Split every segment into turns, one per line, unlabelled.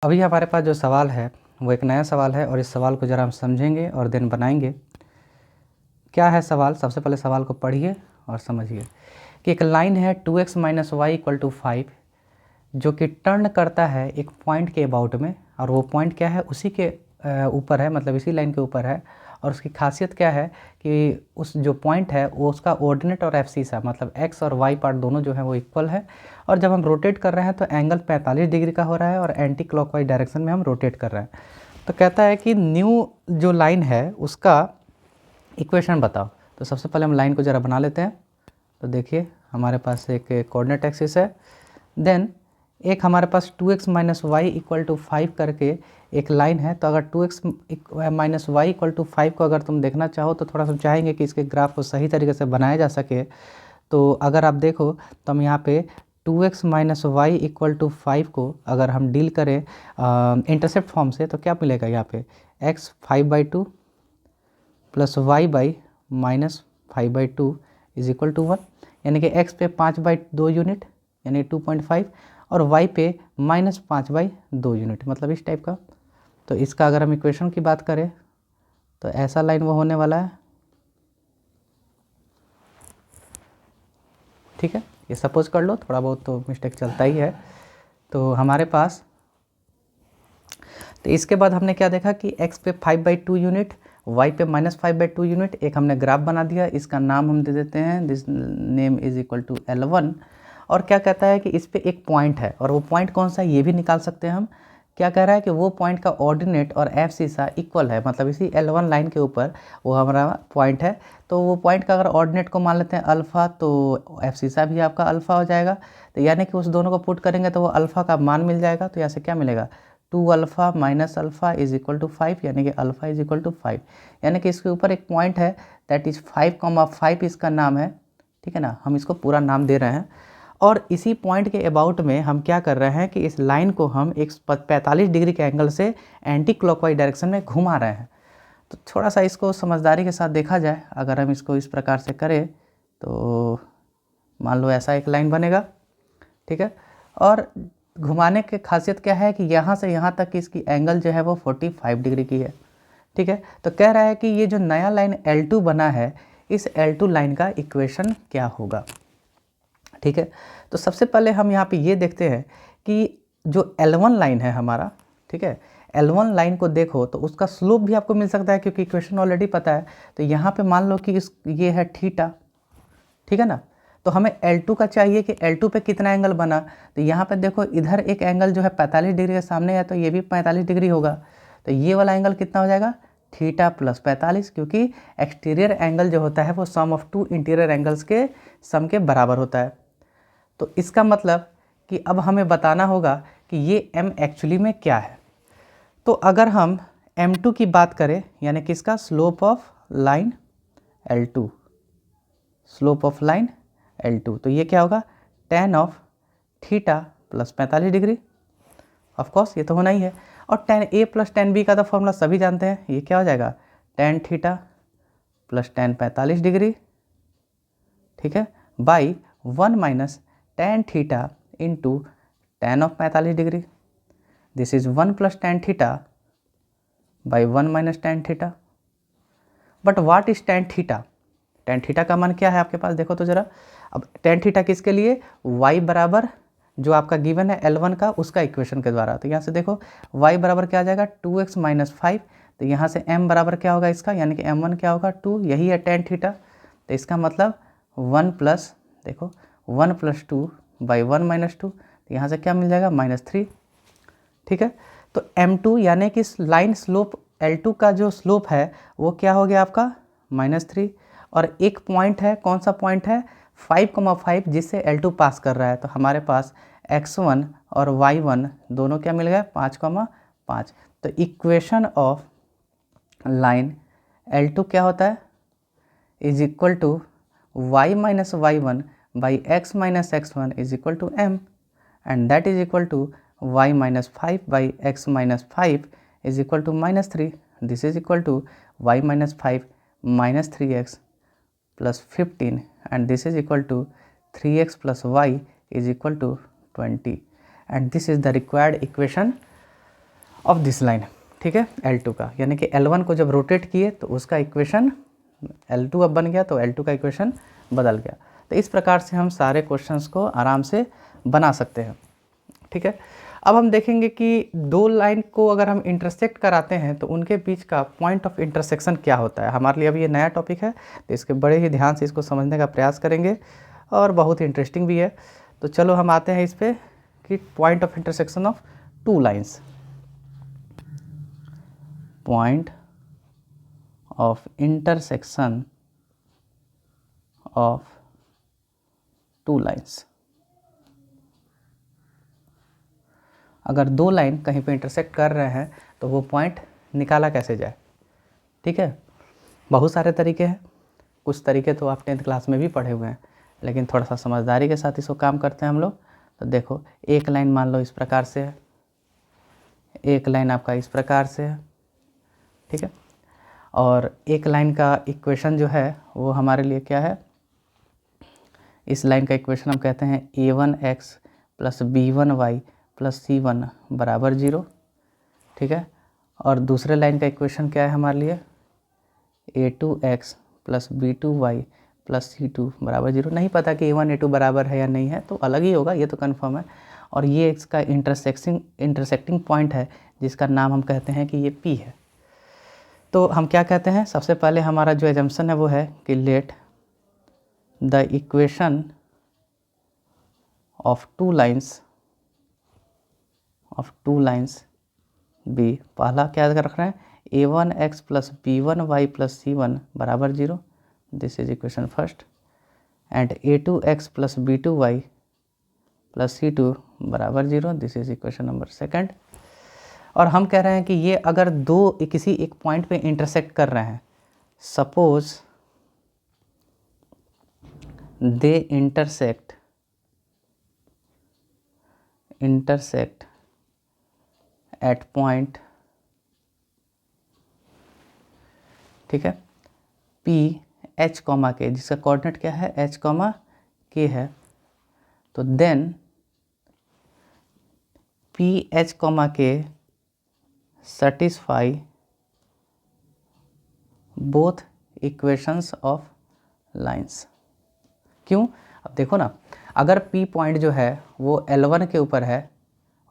अभी हमारे पास जो सवाल है वो एक नया सवाल है और इस सवाल को ज़रा हम समझेंगे और देन बनाएंगे। क्या है सवाल? सबसे पहले सवाल को पढ़िए और समझिए कि एक लाइन है 2x minus Y equal to 5 जो कि टर्न करता है एक पॉइंट के अबाउट में, और वो पॉइंट क्या है? उसी के ऊपर है, मतलब इसी लाइन के ऊपर है। और उसकी खासियत क्या है कि उस जो पॉइंट है वो उसका ऑर्डिनेट और एब्सिसा मतलब एक्स और वाई पार्ट दोनों जो है वो इक्वल है। और जब हम रोटेट कर रहे हैं तो एंगल 45 डिग्री का हो रहा है और एंटी क्लॉकवाइज डायरेक्शन में हम रोटेट कर रहे हैं। तो कहता है कि न्यू जो लाइन है उसका इक्वेशन बताओ। तो सबसे पहले हम लाइन को ज़रा बना लेते हैं। तो देखिए हमारे पास एक कोऑर्डिनेट एक्सिस है, देन एक हमारे पास 2x minus Y equal to 5 करके एक लाइन है। तो अगर 2x minus Y equal to 5 को अगर तुम देखना चाहो तो थोड़ा सा चाहेंगे कि इसके ग्राफ को सही तरीके से बनाया जा सके। तो अगर आप देखो तो हम यहाँ पे 2x minus Y equal to 5 को अगर हम डील करें इंटरसेप्ट फॉर्म से तो क्या मिलेगा? यहाँ पे x 5/2 plus Y by minus 5/2 is equal to 1, यानी कि x पे 5/2 यूनिट यानी 2.5 और y पे माइनस 5/2 यूनिट, मतलब इस टाइप का। तो इसका अगर हम इक्वेशन की बात करें तो ऐसा लाइन वो होने वाला है, ठीक है। ये सपोज कर लो, थोड़ा बहुत तो मिस्टेक चलता ही है। तो हमारे पास तो इसके बाद हमने क्या देखा कि x पे 5/2 यूनिट, y पे माइनस 5/2 यूनिट, एक हमने ग्राफ बना दिया। इसका नाम हम दे देते हैं, this name is equal to L1। और क्या कहता है कि इस पे एक पॉइंट है, और वो पॉइंट कौन सा है ये भी निकाल सकते हैं हम। क्या कह रहा है कि वो पॉइंट का ऑर्डिनेट और एफ सीसा इक्वल है, मतलब इसी L1 लाइन के ऊपर वो हमारा पॉइंट है। तो वो पॉइंट का अगर ऑर्डिनेट को मान लेते हैं अल्फ़ा, तो एफ सीसा भी आपका अल्फ़ा हो जाएगा। तो यानी कि उस दोनों को पुट करेंगे तो वो अल्फ़ा का मान मिल जाएगा। तो यहाँ से क्या मिलेगा? 2 alpha minus alpha is equal to 5, यानी कि अल्फ़ा इज इक्वल टू 5। यानी कि इसके ऊपर एक पॉइंट है दैट इज़ 5,5 इसका नाम है, ठीक है ना। हम इसको पूरा नाम दे रहे हैं और इसी पॉइंट के अबाउट में हम क्या कर रहे हैं कि इस लाइन को हम एक 45 डिग्री के एंगल से एंटी क्लॉकवाइज डायरेक्शन में घुमा रहे हैं। तो थोड़ा सा इसको समझदारी के साथ देखा जाए, अगर हम इसको इस प्रकार से करें तो मान लो ऐसा एक लाइन बनेगा, ठीक है। और घुमाने की खासियत क्या है कि यहाँ से यहाँ तक की इसकी एंगल जो है वो 45 डिग्री की है, ठीक है। तो कह रहा है कि ये जो नया लाइन L2 बना है, इस L2 लाइन का इक्वेशन क्या होगा, ठीक है। तो सबसे पहले हम यहाँ पे ये देखते हैं कि जो L1 लाइन है हमारा, ठीक है, L1 लाइन को देखो तो उसका स्लोप भी आपको मिल सकता है क्योंकि इक्वेशन ऑलरेडी पता है। तो यहाँ पे मान लो कि ये है थीटा, ठीक है ना। तो हमें L2 का चाहिए कि L2 पे कितना एंगल बना। तो यहाँ पे देखो इधर एक एंगल जो है 45 डिग्री के सामने है, तो ये भी 45 डिग्री होगा। तो ये वाला एंगल कितना हो जाएगा? थीटा प्लस 45, क्योंकि एक्सटीरियर एंगल जो होता है वो सम ऑफ टू इंटीरियर एंगल्स के सम के बराबर होता है। तो इसका मतलब कि अब हमें बताना होगा कि ये m एक्चुअली में क्या है। तो अगर हम m2 की बात करें, यानी कि इसका slope of line L2, slope of line L2, तो ये क्या होगा? tan of theta plus 45 degree. Of course ये तो होना ही है। और tan A plus tan B का तो फॉर्मूला सभी जानते हैं, ये क्या हो जाएगा? tan theta plus tan 45 degree, ठीक है, by 1 minus tan theta into tan of 45 degree. This is 1 plus tan theta by 1 minus tan theta. But what is tan theta? tan theta का मान क्या है आपके पास? देखो तो ज़रा। अब tan थीटा किसके लिए? y बराबर जो आपका गिवन है L1 का, उसका इक्वेशन के द्वारा। तो यहाँ से देखो y बराबर क्या आ जाएगा? 2x minus 5। तो यहाँ से m बराबर क्या होगा इसका, यानी कि m1 क्या होगा? 2, यही है tan थीटा। तो इसका मतलब 1 प्लस, देखो 1 प्लस 2 बाई 1 माइनस 2, तो यहाँ से क्या मिल जाएगा? -3, ठीक है। तो m2 यानी कि लाइन स्लोप L2 का जो स्लोप है वो क्या हो गया आपका? -3। और एक पॉइंट है, कौन सा पॉइंट है? 5,5 जिससे L2 पास कर रहा है। तो हमारे पास x1 और y1 दोनों क्या मिल गया? 5,5। तो इक्वेशन ऑफ लाइन L2 क्या होता है? Is equal to y minus y1 by x minus x1 is equal to m, and that is equal to y minus 5 by x minus 5 is equal to -3। This is equal to y minus 5 minus 3x plus 15, and this is equal to 3x plus y is equal to 20, and this is the required equation of this line, ठीक है, L2 का, यानी कि L1 को जब rotate किए तो उसका इक्वेशन L2 अब बन गया, तो L2 का इक्वेशन बदल गया। तो इस प्रकार से हम सारे क्वेश्चंस को आराम से बना सकते हैं, ठीक है। अब हम देखेंगे कि दो लाइन को अगर हम इंटरसेक्ट कराते हैं तो उनके बीच का पॉइंट ऑफ इंटरसेक्शन क्या होता है। हमारे लिए अभी ये नया टॉपिक है, तो इसके बड़े ही ध्यान से इसको समझने का प्रयास करेंगे और बहुत ही इंटरेस्टिंग भी है। तो चलो हम आते हैं इस पर कि point of intersection of two lines, point of intersection of two lines. अगर दो लाइन कहीं पे इंटरसेक्ट कर रहे हैं तो वो पॉइंट निकाला कैसे जाए, ठीक है। बहुत सारे तरीके हैं, कुछ तरीके तो आप 10th क्लास में भी पढ़े हुए हैं, लेकिन थोड़ा सा समझदारी के साथ इसको काम करते हैं हम लोग। तो देखो, एक लाइन मान लो इस प्रकार से है, एक लाइन आपका इस प्रकार से है, ठीक है। और एक लाइन का इक्वेशन जो है वो हमारे लिए क्या है, इस लाइन का इक्वेशन हम कहते हैं a1x plus b1y plus c1 बराबर 0, ठीक है। और दूसरे लाइन का इक्वेशन क्या है हमारे लिए, a2x plus b2y plus c2 बराबर 0। नहीं पता कि a1 a2 बराबर है या नहीं है, तो अलग ही होगा, ये तो कन्फर्म है। और ये इसका इंटरसेक्टिंग पॉइंट है जिसका नाम हम कहते हैं कि ये P है। तो हम क्या कहते हैं, सबसे पहले हमारा जो एजम्पशन है वो है कि let the equation of two lines be, पहला क्या रख रहे हैं, a1x plus b1y plus c1 बराबर 0, this is equation first, and a2x plus b2y plus c2 बराबर 0, this is equation number second. और हम कह रहे हैं कि ये अगर दो किसी एक पॉइंट पे इंटरसेक्ट कर रहे हैं, suppose they intersect at point, ठीक है, P H कॉमा के, जिसका कोऑर्डिनेट क्या है H कॉमा के है, तो देन P H कॉमा के satisfy both equations of lines. क्यों, अब देखो ना, अगर P पॉइंट जो है वो L1 के ऊपर है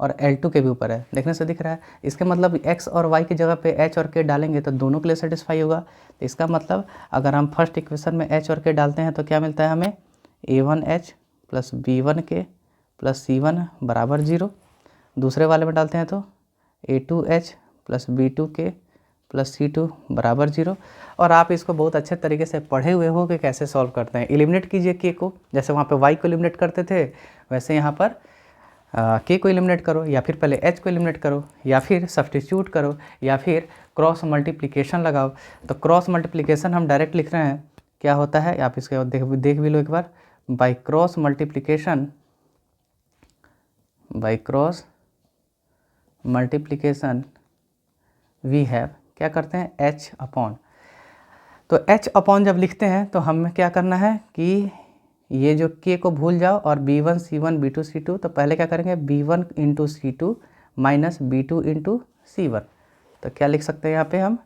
और L2 के भी ऊपर है, देखने से दिख रहा है, इसके मतलब x और y की जगह पे h और k डालेंगे तो दोनों के लिए सेटिस्फाई होगा। तो इसका मतलब अगर हम फर्स्ट इक्वेशन में h और k डालते हैं तो क्या मिलता है हमें, a1h plus b1k plus c1 बराबर 0। दूसरे वाले में डालते हैं तो a2h plus b2k plus c2 बराबर 0। और आप इसको बहुत अच्छे तरीके से पढ़े हुए हो कि कैसे सॉल्व करते हैं। एलिमिनेट कीजिए k को, जैसे वहाँ पे y को एलिमिनेट करते थे वैसे यहाँ पर k को एलिमिनेट करो, या फिर पहले h को एलिमिनेट करो, या फिर सब्स्टिट्यूट करो, या फिर क्रॉस मल्टीप्लिकेशन लगाओ। तो क्रॉस मल्टीप्लिकेशन हम डायरेक्ट लिख रहे हैं, क्या होता है आप इसके देख भी लो एक बार, by cross multiplication we have, क्या करते हैं, h अपॉन। तो h अपॉन जब लिखते हैं तो हमें क्या करना है कि ये जो k को भूल जाओ और b1 c1 b2 c2, तो पहले क्या करेंगे b1 into c2 minus b2 into c1। तो क्या लिख सकते हैं यहाँ पे हम,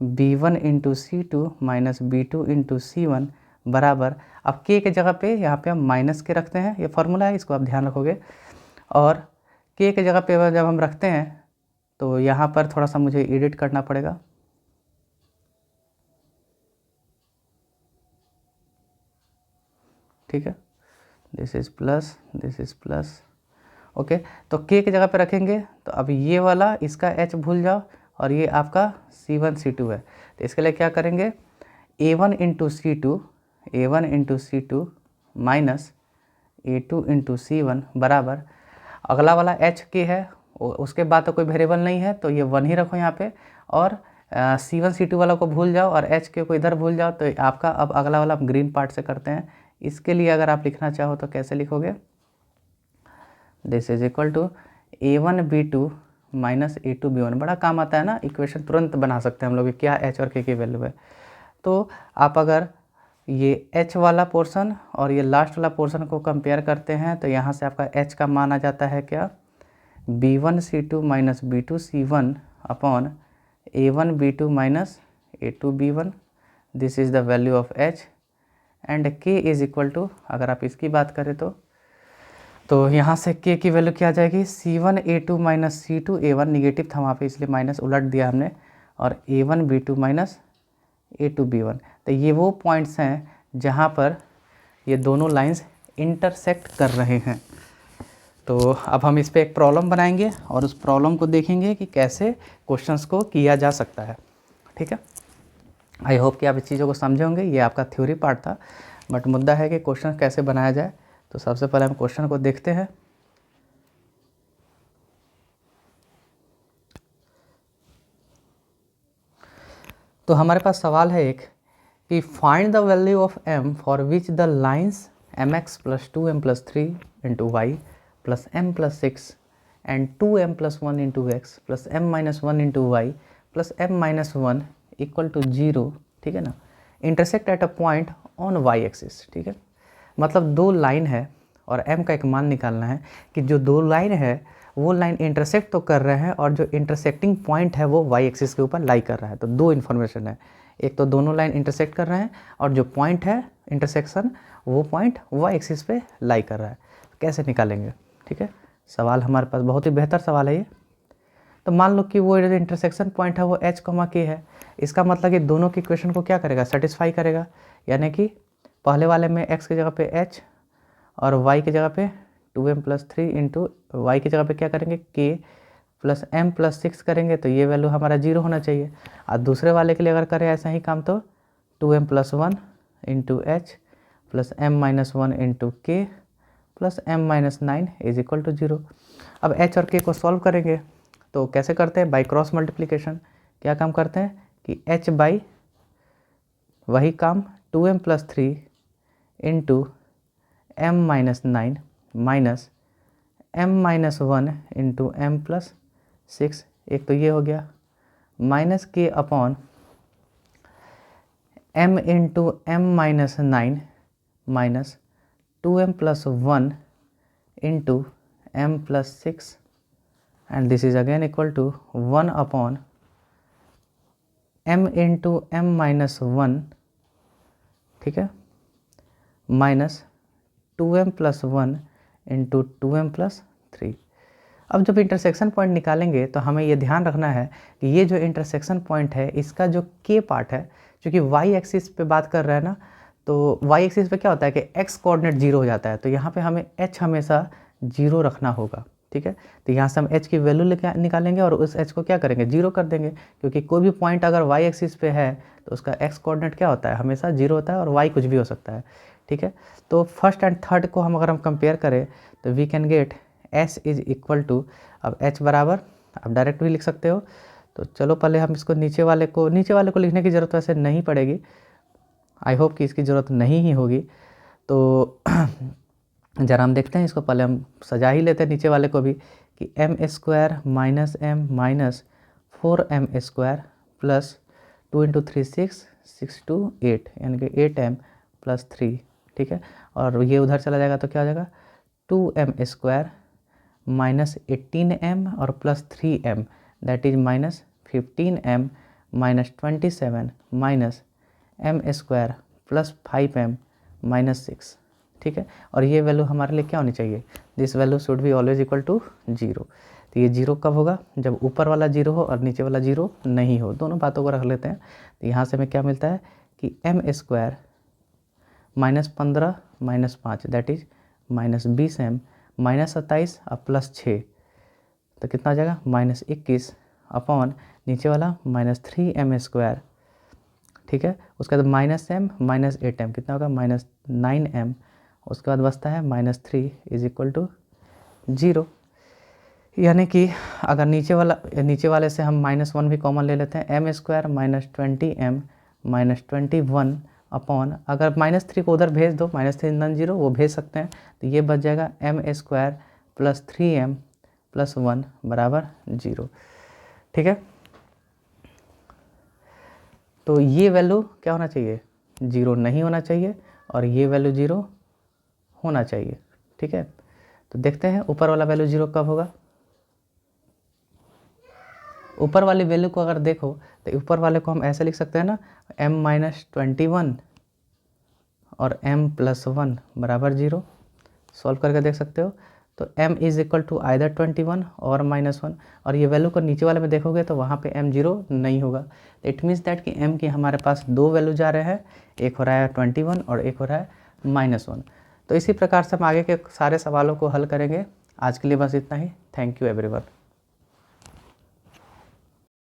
b1 into c2 minus b2 into c1 बराबर, अब k के जगह पे यहाँ पे हम माइनस के रखते हैं, ये फार्मूला है, इसको आप ध्यान रखोगे। और k के जगह पे जब हम रखते हैं तो यहाँ पर थोड़ा सा मुझे एडिट करना पड़ेगा, ठीक है, दिस इज़ प्लस, ओके। तो k की जगह पे रखेंगे तो अब ये वाला इसका h भूल जाओ और ये आपका c1 c2 है। तो इसके लिए क्या करेंगे, a1 into c2 minus a2 into c1 बराबर, अगला वाला h k है, उसके बाद तो कोई वेरिएबल नहीं है तो ये 1 ही रखो यहाँ पे, और c1 c2 वाला को भूल जाओ और h k को इधर भूल जाओ। तो आपका अब अगला वाला आप ग्रीन पार्ट से करते हैं। इसके लिए अगर आप लिखना चाहो तो कैसे लिखोगे, this is equal to a1 b2 minus a2 b1, बड़ा काम आता है ना, इक्वेशन तुरंत बना सकते हैं हम लोग क्या h और k की वैल्यू है। तो आप अगर ये h वाला पोर्शन और ये लास्ट वाला पोर्शन को कंपेयर करते हैं तो यहाँ से आपका h का मान आ जाता है क्या, B1C2 minus B2C1 upon A1B2 minus A2B1, this is the value of H and K is equal to, अगर आप इसकी बात करें तो यहाँ से K की वैल्यू क्या आ जाएगी, C1A2 माइनस C2A1, निगेटिव था वहाँ पे इसलिए माइनस उलट दिया हमने, और A1B2 माइनस A2B1। तो ये वो पॉइंट्स हैं जहाँ पर ये दोनों लाइंस इंटरसेक्ट कर रहे हैं। तो अब हम इस पे एक प्रॉब्लम बनाएंगे और उस प्रॉब्लम को देखेंगे कि कैसे क्वेश्चंस को किया जा सकता है। ठीक है, आई होप कि आप इस चीज़ों को समझे होंगे। ये आपका थ्योरी पार्ट था, बट मुद्दा है कि क्वेश्चन कैसे बनाया जाए। तो सबसे पहले हम क्वेश्चन को देखते हैं। तो हमारे पास सवाल है एक कि find the value of m for which the lines mx plus 2m plus 3 into Y plus m प्लस 6 and 2m plus 1 into X plus m minus 1 into Y plus m minus 1 equal to 0, ठीक है ना, intersect at a point on Y axis. ठीक है, मतलब दो line है और m का एक मान निकालना है कि जो दो लाइन है वो लाइन इंटरसेक्ट तो कर रहे हैं और जो इंटरसेक्टिंग पॉइंट है वो वाई एक्सिस के ऊपर लाई कर रहा है। तो दो इन्फॉर्मेशन है, एक तो दोनों लाइन इंटरसेक्ट कर रहे हैं और जो पॉइंट है इंटरसेक्शन वो पॉइंट वाई एक्सिस पे लाई कर रहा है। कैसे निकालेंगे? ठीक है, सवाल हमारे पास बहुत ही बेहतर सवाल है ये। तो मान लो कि वो जो इंटरसेक्शन पॉइंट है वो h, k है। इसका मतलब कि दोनों की इक्वेशन को क्या करेगा, सेटिस्फाई करेगा। यानी कि पहले वाले में x की जगह पे h और y की जगह पे 2m प्लस 3 इंटू वाई की जगह पे क्या करेंगे k प्लस m प्लस 6 करेंगे, तो ये वैल्यू हमारा 0 होना चाहिए। और दूसरे वाले के लिए अगर करें ऐसा ही काम तो 2m plus 1 into h plus m minus 1 into k plus m minus 9 is equal to 0। अब h और k को सॉल्व करेंगे तो कैसे करते हैं, बाई क्रॉस मल्टीप्लिकेशन। क्या काम करते हैं कि h बाई वही काम 2m plus 3 into m minus 9 minus m minus 1 into m प्लस 6, एक तो ये हो गया, minus k upon m into m minus 9 minus 2m plus 1 into m प्लस 6 and this is again equal to 1 upon m into m minus 1, ठीक है, minus 2m plus 1 into 2m plus 3। अब जब इंटरसेक्शन पॉइंट निकालेंगे तो हमें ये ध्यान रखना है कि ये जो इंटरसेक्शन पॉइंट है इसका जो k पार्ट है, क्योंकि y एक्सिस पे बात कर रहे हैं ना, तो y एक्सिस पे क्या होता है कि x कोऑर्डिनेट 0 हो जाता है, तो यहाँ पे हमें h हमेशा 0 रखना होगा। ठीक है, तो यहाँ से हम h की वैल्यू लेके निकालेंगे और उस h को क्या करेंगे, 0 कर देंगे, क्योंकि कोई भी पॉइंट अगर y एक्सिस पे है तो उसका x कोऑर्डिनेट क्या होता है, हमेशा 0 होता है और y कुछ भी हो सकता है। ठीक है, तो फर्स्ट एंड थर्ड को अगर हम कंपेयर करें तो we can get s is equal to, अब h बराबर आप डायरेक्ट भी लिख सकते हो। तो चलो पहले हम इसको नीचे वाले को लिखने की ज़रूरत वैसे नहीं पड़ेगी, आई होप कि इसकी ज़रूरत नहीं ही होगी। तो जरा हम देखते हैं इसको, पहले हम सजा ही लेते हैं नीचे वाले को भी कि m square minus m minus 4m square plus 2 into 3 6 2 8 यानी कि 8m प्लस 3। ठीक है, और ये उधर चला जाएगा तो क्या हो जाएगा 2m स्क्वायर माइनस 18m और plus 3m that is minus 15m minus 27 minus m square plus 5m minus 6। ठीक है, और ये वैल्यू हमारे लिए क्या होनी चाहिए, this value should be always equal to 0। तो ये 0 कब होगा, जब ऊपर वाला 0 हो और नीचे वाला 0 नहीं हो, दोनों बातों को रख लेते हैं। तो यहाँ से हमें क्या मिलता है कि m square minus 15 minus 5 that is minus 20m minus 27 और प्लस 6, तो कितना आ जाएगा माइनस 21 अपॉन नीचे वाला माइनस 3m स्क्वायर। ठीक है, उसके बाद माइनस m माइनस 8m कितना होगा माइनस 9m, उसके बाद बचता है माइनस 3 इज इक्वल टू 0। यानी कि अगर नीचे वाले से हम माइनस 1 भी कॉमन ले लेते हैं, m square minus 20m minus 21 upon, अगर माइनस 3 को उधर भेज दो, माइनस 3 नॉन 0 वो भेज सकते हैं, तो ये बच जाएगा m square plus 3m plus 1 बराबर 0। ठीक है, तो ये वैल्यू क्या होना चाहिए, 0 नहीं होना चाहिए और ये वैल्यू 0 होना चाहिए। ठीक है, तो देखते हैं ऊपर वाला वैल्यू 0 कब होगा। ऊपर वाली वैल्यू को अगर देखो तो ऊपर वाले को हम ऐसे लिख सकते हैं ना, m-21 और m+1 बराबर 0। सॉल्व करके देख सकते हो। तो m is equal to either 21 और -1, और ये वैल्यू को नीचे वाले में देखोगे तो वहाँ पे m 0 नहीं होगा। इट मीन्स दैट कि m की हमारे पास दो वैल्यू जा रहे हैं, एक हो रहा है 21 और एक हो रहा है -1। तो इसी प्रकार से हम आगे के सारे सवालों को हल करेंगे। आज के लिए बस इतना ही। Thank you everyone.